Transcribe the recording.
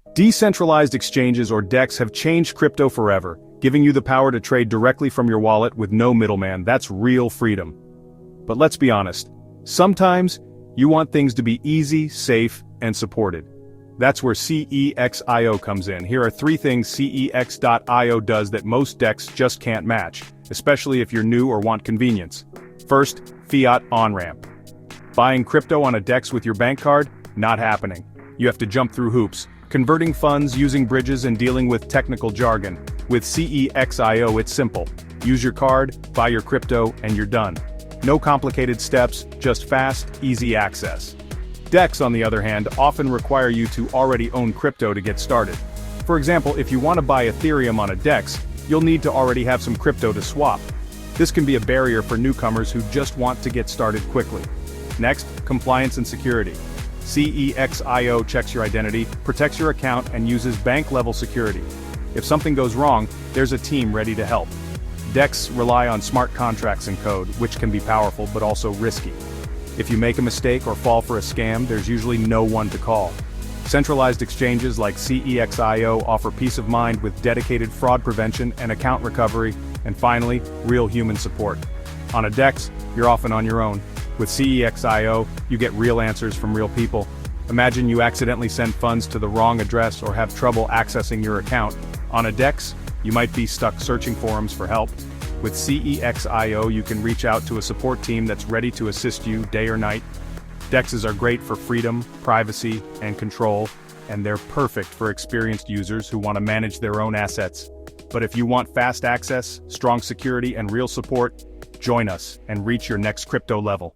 Decentralized exchanges or DEX have changed crypto forever, giving you the power to trade directly from your wallet with no middleman. That's real freedom. But let's be honest, sometimes you want things to be easy, safe, and supported. That's where CEX.IO comes in. Here are 3 things CEX.IO does that most DEX just can't match, especially if you're new or want convenience. First, fiat on-ramp. Buying crypto on a DEX with your bank card? Not happening. You have to jump through hoops, converting funds, using bridges, and dealing with technical jargon. With CEX.IO, it's simple. Use your card, buy your crypto, and you're done. No complicated steps, just fast, easy access. DEX, on the other hand, often require you to already own crypto to get started. For example, if you want to buy Ethereum on a DEX, you'll need to already have some crypto to swap. This can be a barrier for newcomers who just want to get started quickly. Next, compliance and security. CEX.IO checks your identity, protects your account, and uses bank-level security. If something goes wrong, there's a team ready to help. DEX rely on smart contracts and code, which can be powerful but also risky. If you make a mistake or fall for a scam, there's usually no one to call. Centralized exchanges like CEX.IO offer peace of mind with dedicated fraud prevention and account recovery, and finally, real human support. On a DEX, you're often on your own. With CEX.IO, you get real answers from real people. Imagine you accidentally send funds to the wrong address or have trouble accessing your account. On a DEX, you might be stuck searching forums for help. With CEX.IO, you can reach out to a support team that's ready to assist you day or night. DEXs are great for freedom, privacy, and control, and they're perfect for experienced users who want to manage their own assets. But if you want fast access, strong security, and real support, join us and reach your next crypto level.